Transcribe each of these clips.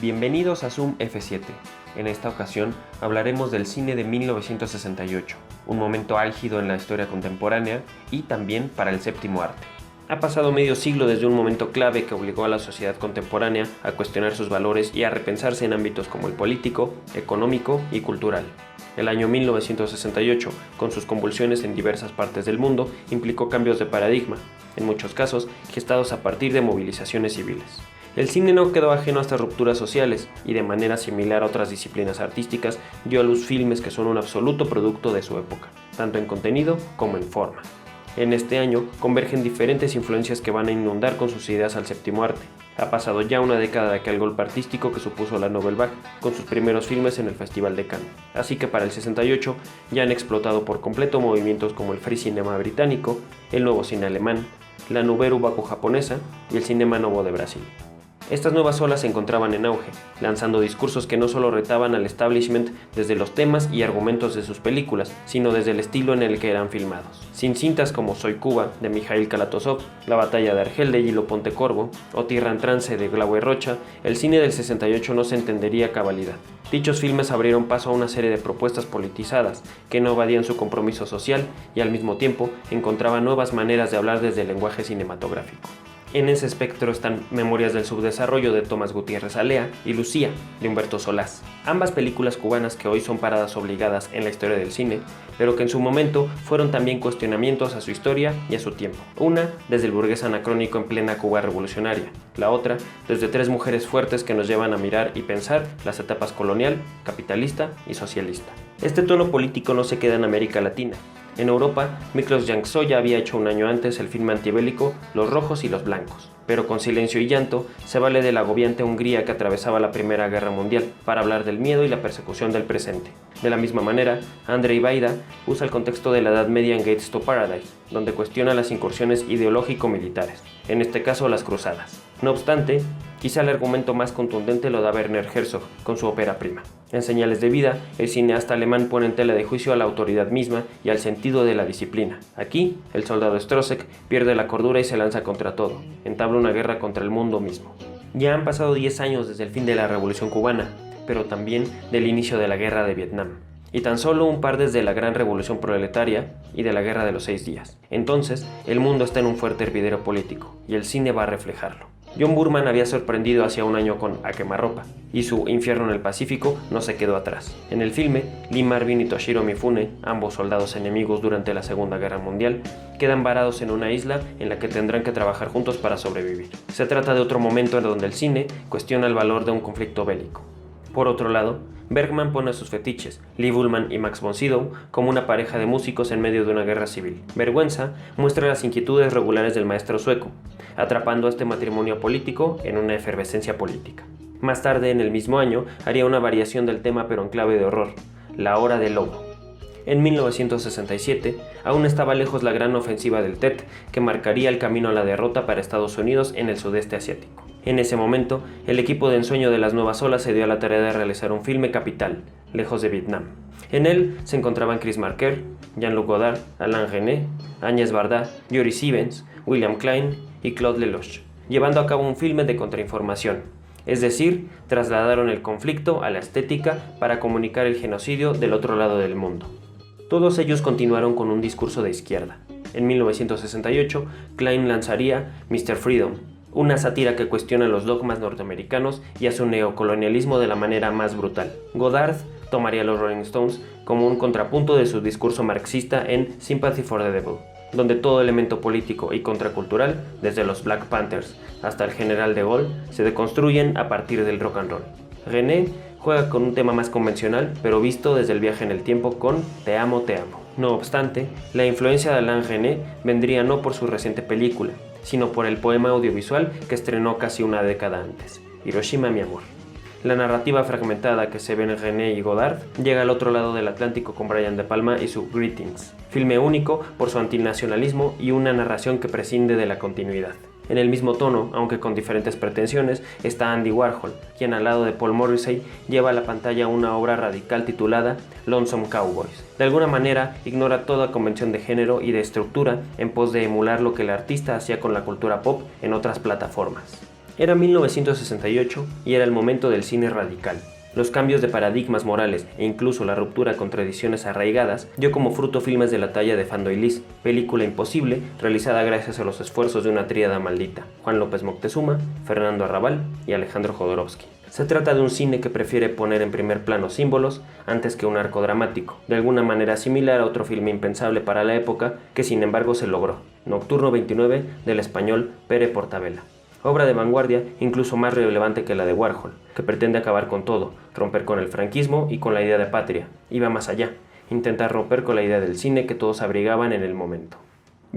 Bienvenidos a Zoom F7. En esta ocasión hablaremos del cine de 1968, un momento álgido en la historia contemporánea y también para el séptimo arte. Ha pasado medio siglo desde un momento clave que obligó a la sociedad contemporánea a cuestionar sus valores y a repensarse en ámbitos como el político, económico y cultural. El año 1968, con sus convulsiones en diversas partes del mundo, implicó cambios de paradigma, en muchos casos gestados a partir de movilizaciones civiles. El cine no quedó ajeno a estas rupturas sociales y de manera similar a otras disciplinas artísticas dio a luz filmes que son un absoluto producto de su época, tanto en contenido como en forma. En este año convergen diferentes influencias que van a inundar con sus ideas al séptimo arte. Ha pasado ya una década de aquel golpe artístico que supuso la Nouvelle Vague con sus primeros filmes en el Festival de Cannes. Así que para el 68 ya han explotado por completo movimientos como el Free Cinema británico, el nuevo cine alemán, la Nouvelle Vague japonesa y el Cinema Novo de Brasil. Estas nuevas olas se encontraban en auge, lanzando discursos que no solo retaban al establishment desde los temas y argumentos de sus películas, sino desde el estilo en el que eran filmados. Sin cintas como Soy Cuba, de Mikhail Kalatozov, La batalla de Argel, de Gillo Pontecorvo, o Tierra en trance, de Glauber Rocha, el cine del 68 no se entendería a cabalidad. Dichos filmes abrieron paso a una serie de propuestas politizadas que no evadían su compromiso social y al mismo tiempo encontraban nuevas maneras de hablar desde el lenguaje cinematográfico. En ese espectro están Memorias del Subdesarrollo de Tomás Gutiérrez Alea y Lucía de Humberto Solás, ambas películas cubanas que hoy son paradas obligadas en la historia del cine, pero que en su momento fueron también cuestionamientos a su historia y a su tiempo. Una desde el burgués anacrónico en plena Cuba revolucionaria, la otra desde tres mujeres fuertes que nos llevan a mirar y pensar las etapas colonial, capitalista y socialista. Este tono político no se queda en América Latina. En Europa, Miklos Jankso ya había hecho un año antes el filme antibélico Los Rojos y los Blancos, pero con Silencio y Llanto se vale de la agobiante Hungría que atravesaba la Primera Guerra Mundial para hablar del miedo y la persecución del presente. De la misma manera, Andrzej Wajda usa el contexto de la Edad Media en Gates to Paradise, donde cuestiona las incursiones ideológico-militares, en este caso las cruzadas. No obstante, quizá el argumento más contundente lo da Werner Herzog con su ópera prima. En Señales de vida, el cineasta alemán pone en tela de juicio a la autoridad misma y al sentido de la disciplina. Aquí, el soldado Strossek pierde la cordura y se lanza contra todo, entabla una guerra contra el mundo mismo. Ya han pasado 10 años desde el fin de la Revolución Cubana, pero también del inicio de la Guerra de Vietnam, y tan solo un par desde la Gran Revolución Proletaria y de la Guerra de los 6 días. Entonces, el mundo está en un fuerte hervidero político, y el cine va a reflejarlo. John Boorman había sorprendido hacía un año con A quemarropa, y su Infierno en el Pacífico no se quedó atrás. En el filme, Lee Marvin y Toshiro Mifune, ambos soldados enemigos durante la Segunda Guerra Mundial, quedan varados en una isla en la que tendrán que trabajar juntos para sobrevivir. Se trata de otro momento en donde el cine cuestiona el valor de un conflicto bélico. Por otro lado, Bergman pone a sus fetiches, Lee Bullman y Max von Sydow, como una pareja de músicos en medio de una guerra civil. Vergüenza muestra las inquietudes regulares del maestro sueco, atrapando a este matrimonio político en una efervescencia política. Más tarde, en el mismo año, haría una variación del tema pero en clave de horror, La Hora del Lobo. En 1967, aún estaba lejos la gran ofensiva del Tet, que marcaría el camino a la derrota para Estados Unidos en el sudeste asiático. En ese momento, el equipo de ensueño de las nuevas olas se dio a la tarea de realizar un filme capital, lejos de Vietnam. En él se encontraban Chris Marker, Jean-Luc Godard, Alain Resnais, Agnès Varda, Joris Stevens, William Klein y Claude Lelouch, llevando a cabo un filme de contrainformación. Es decir, trasladaron el conflicto a la estética para comunicar el genocidio del otro lado del mundo. Todos ellos continuaron con un discurso de izquierda. En 1968, Klein lanzaría Mr. Freedom, una sátira que cuestiona los dogmas norteamericanos y a su neocolonialismo de la manera más brutal. Godard tomaría a los Rolling Stones como un contrapunto de su discurso marxista en Sympathy for the Devil, donde todo elemento político y contracultural, desde los Black Panthers hasta el general de Gaulle, se deconstruyen a partir del rock and roll. René juega con un tema más convencional, pero visto desde el viaje en el tiempo con Te amo, te amo. No obstante, la influencia de Alain Resnais vendría no por su reciente película, sino por el poema audiovisual que estrenó casi una década antes, Hiroshima, mi amor. La narrativa fragmentada que se ve en Resnais y Godard llega al otro lado del Atlántico con Brian De Palma y su Greetings, filme único por su antinacionalismo y una narración que prescinde de la continuidad. En el mismo tono, aunque con diferentes pretensiones, está Andy Warhol, quien al lado de Paul Morrissey lleva a la pantalla una obra radical titulada Lonesome Cowboys. De alguna manera, ignora toda convención de género y de estructura en pos de emular lo que el artista hacía con la cultura pop en otras plataformas. Era 1968 y era el momento del cine radical. Los cambios de paradigmas morales e incluso la ruptura con tradiciones arraigadas dio como fruto filmes de la talla de Fando y Lis, película imposible realizada gracias a los esfuerzos de una tríada maldita, Juan López Moctezuma, Fernando Arrabal y Alejandro Jodorowsky. Se trata de un cine que prefiere poner en primer plano símbolos antes que un arco dramático, de alguna manera similar a otro filme impensable para la época que sin embargo se logró, Nocturno 29 del español Pere Portabella. Obra de vanguardia incluso más relevante que la de Warhol, que pretende acabar con todo, romper con el franquismo y con la idea de patria, y va más allá, intentar romper con la idea del cine que todos abrigaban en el momento.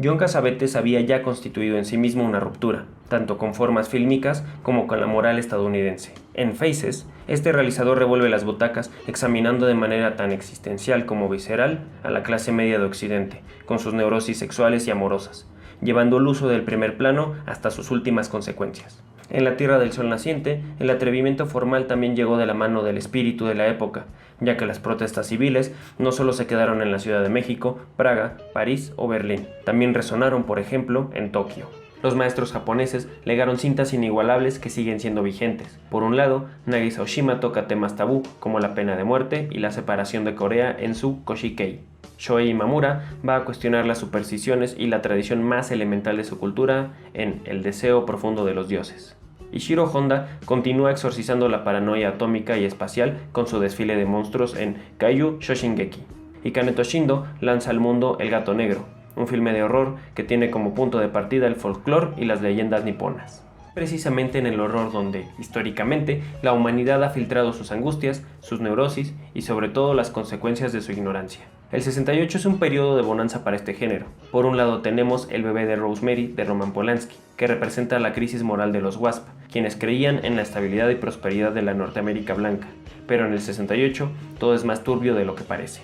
John Cassavetes había ya constituido en sí mismo una ruptura, tanto con formas fílmicas como con la moral estadounidense. En Faces, este realizador revuelve las butacas examinando de manera tan existencial como visceral a la clase media de Occidente, con sus neurosis sexuales y amorosas, llevando el uso del primer plano hasta sus últimas consecuencias. En La Tierra del Sol Naciente, el atrevimiento formal también llegó de la mano del espíritu de la época, ya que las protestas civiles no solo se quedaron en la Ciudad de México, Praga, París o Berlín, también resonaron, por ejemplo, en Tokio. Los maestros japoneses legaron cintas inigualables que siguen siendo vigentes. Por un lado, Nagisa Oshima toca temas tabú como la pena de muerte y la separación de Corea en su Koshikei. Shoei Imamura va a cuestionar las supersticiones y la tradición más elemental de su cultura en El deseo profundo de los dioses. Ishiro Honda continúa exorcizando la paranoia atómica y espacial con su desfile de monstruos en Kaiju Shoshingeki. Y Kaneto Shindo lanza al mundo El gato negro, un filme de horror que tiene como punto de partida el folclore y las leyendas niponas. Precisamente en el horror donde, históricamente, la humanidad ha filtrado sus angustias, sus neurosis y sobre todo las consecuencias de su ignorancia. El 68 es un periodo de bonanza para este género. Por un lado tenemos El bebé de Rosemary de Roman Polanski, que representa la crisis moral de los WASP, quienes creían en la estabilidad y prosperidad de la Norteamérica blanca, pero en el 68 todo es más turbio de lo que parece.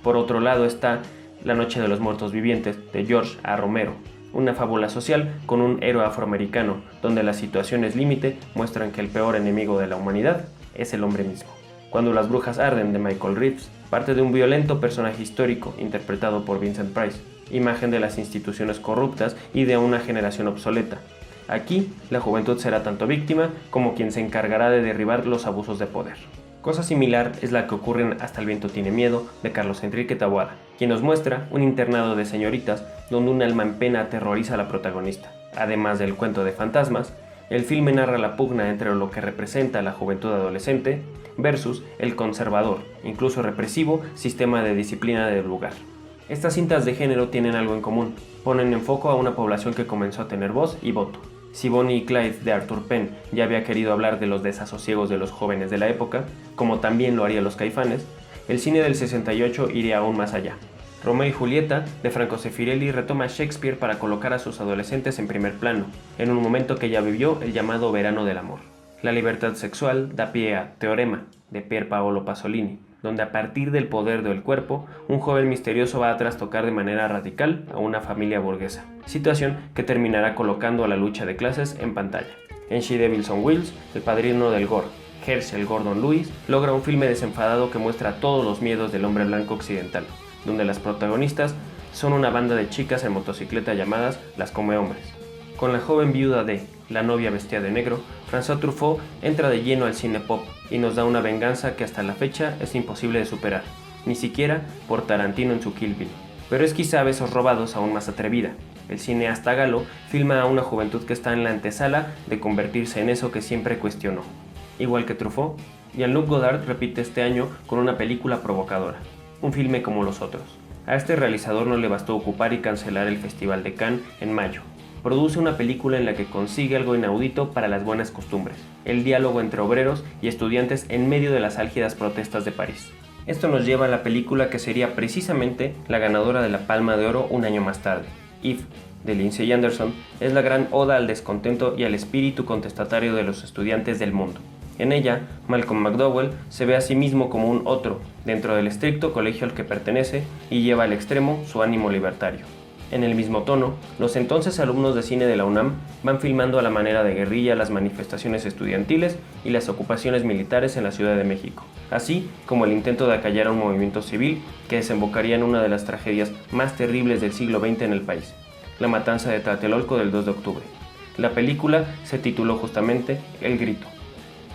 Por otro lado está La noche de los muertos vivientes de George A. Romero, una fábula social con un héroe afroamericano, donde las situaciones límite muestran que el peor enemigo de la humanidad es el hombre mismo. Cuando las brujas arden de Michael Reeves parte de un violento personaje histórico interpretado por Vincent Price, imagen de las instituciones corruptas y de una generación obsoleta. Aquí, la juventud será tanto víctima como quien se encargará de derribar los abusos de poder. Cosa similar es la que ocurre en Hasta el viento tiene miedo de Carlos Enrique Taboada, quien nos muestra un internado de señoritas donde un alma en pena aterroriza a la protagonista. Además del cuento de fantasmas, el filme narra la pugna entre lo que representa la juventud adolescente versus el conservador, incluso represivo, sistema de disciplina del lugar. Estas cintas de género tienen algo en común, ponen en foco a una población que comenzó a tener voz y voto. Si Bonnie y Clyde de Arthur Penn ya había querido hablar de los desasosiegos de los jóvenes de la época, como también lo harían los Caifanes, el cine del 68 iría aún más allá. Romeo y Julieta de Franco Sefirelli retoma a Shakespeare para colocar a sus adolescentes en primer plano, en un momento que ya vivió el llamado verano del amor. La libertad sexual da pie a Teorema de Pier Paolo Pasolini, donde a partir del poder del cuerpo, un joven misterioso va a trastocar de manera radical a una familia burguesa, situación que terminará colocando a la lucha de clases en pantalla. En She Devils on Wheels, el padrino del gore, Herschel Gordon Lewis, logra un filme desenfadado que muestra todos los miedos del hombre blanco occidental, donde las protagonistas son una banda de chicas en motocicleta llamadas las Comehombres. Con la joven viuda de La novia vestida de negro, François Truffaut entra de lleno al cine pop y nos da una venganza que hasta la fecha es imposible de superar, ni siquiera por Tarantino en su Kill Bill. Pero es quizá a Besos robados aún más atrevida. El cineasta galo filma a una juventud que está en la antesala de convertirse en eso que siempre cuestionó. Igual que Truffaut, Jean-Luc Godard repite este año con una película provocadora, un filme como los otros. A este realizador no le bastó ocupar y cancelar el Festival de Cannes en mayo. Produce una película en la que consigue algo inaudito para las buenas costumbres, el diálogo entre obreros y estudiantes en medio de las álgidas protestas de París. Esto nos lleva a la película que sería precisamente la ganadora de la Palma de Oro un año más tarde. If, de Lindsay Anderson, es la gran oda al descontento y al espíritu contestatario de los estudiantes del mundo. En ella, Malcolm McDowell se ve a sí mismo como un otro, dentro del estricto colegio al que pertenece y lleva al extremo su ánimo libertario. En el mismo tono, los entonces alumnos de cine de la UNAM van filmando a la manera de guerrilla las manifestaciones estudiantiles y las ocupaciones militares en la Ciudad de México, así como el intento de acallar a un movimiento civil que desembocaría en una de las tragedias más terribles del siglo XX en el país, la matanza de Tlatelolco del 2 de octubre. La película se tituló justamente El Grito.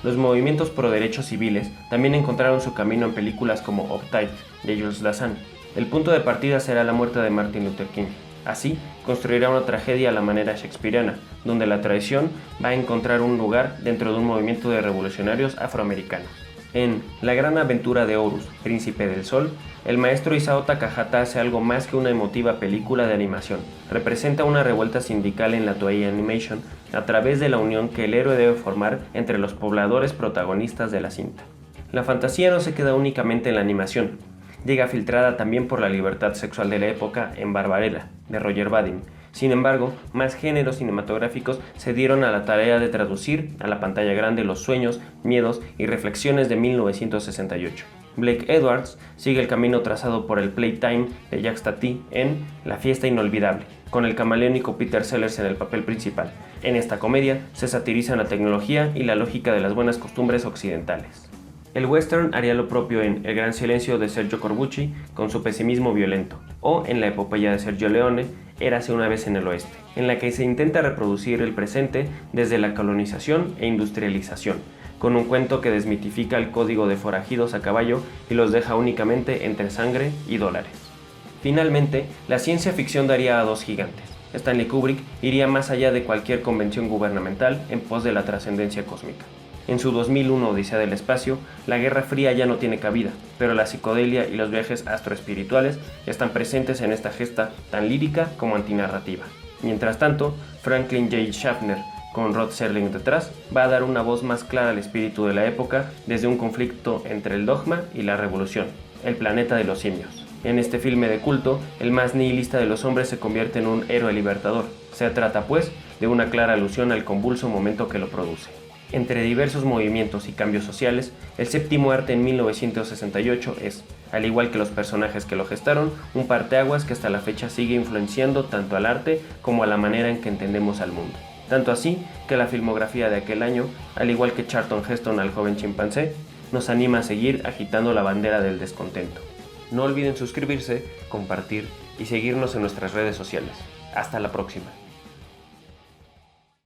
Los movimientos pro derechos civiles también encontraron su camino en películas como Uptight, de Jules Dassin. El punto de partida será la muerte de Martin Luther King. Así, construirá una tragedia a la manera shakespeariana, donde la traición va a encontrar un lugar dentro de un movimiento de revolucionarios afroamericanos. En La gran aventura de Horus, Príncipe del Sol, el maestro Isao Takahata hace algo más que una emotiva película de animación. Representa una revuelta sindical en la Toei Animation a través de la unión que el héroe debe formar entre los pobladores protagonistas de la cinta. La fantasía no se queda únicamente en la animación. Llega filtrada también por la libertad sexual de la época en Barbarella, de Roger Vadim. Sin embargo, más géneros cinematográficos se dieron a la tarea de traducir a la pantalla grande los sueños, miedos y reflexiones de 1968. Blake Edwards sigue el camino trazado por el Playtime de Jacques Tati en La fiesta inolvidable, con el camaleónico Peter Sellers en el papel principal. En esta comedia se satirizan la tecnología y la lógica de las buenas costumbres occidentales. El western haría lo propio en El gran silencio de Sergio Corbucci con su pesimismo violento, o en la epopeya de Sergio Leone, Érase una vez en el oeste, en la que se intenta reproducir el presente desde la colonización e industrialización, con un cuento que desmitifica el código de forajidos a caballo y los deja únicamente entre sangre y dólares. Finalmente, la ciencia ficción daría a dos gigantes. Stanley Kubrick iría más allá de cualquier convención gubernamental en pos de la trascendencia cósmica. En su 2001 Odisea del Espacio, la Guerra Fría ya no tiene cabida, pero la psicodelia y los viajes astroespirituales están presentes en esta gesta tan lírica como antinarrativa. Mientras tanto, Franklin J. Schaffner, con Rod Serling detrás, va a dar una voz más clara al espíritu de la época desde un conflicto entre el dogma y la revolución, el planeta de los simios. En este filme de culto, el más nihilista de los hombres se convierte en un héroe libertador. Se trata, pues, de una clara alusión al convulso momento que lo produce. Entre diversos movimientos y cambios sociales, el séptimo arte en 1968 es, al igual que los personajes que lo gestaron, un parteaguas que hasta la fecha sigue influenciando tanto al arte como a la manera en que entendemos al mundo. Tanto así que la filmografía de aquel año, al igual que Charlton Heston al joven chimpancé, nos anima a seguir agitando la bandera del descontento. No olviden suscribirse, compartir y seguirnos en nuestras redes sociales. Hasta la próxima.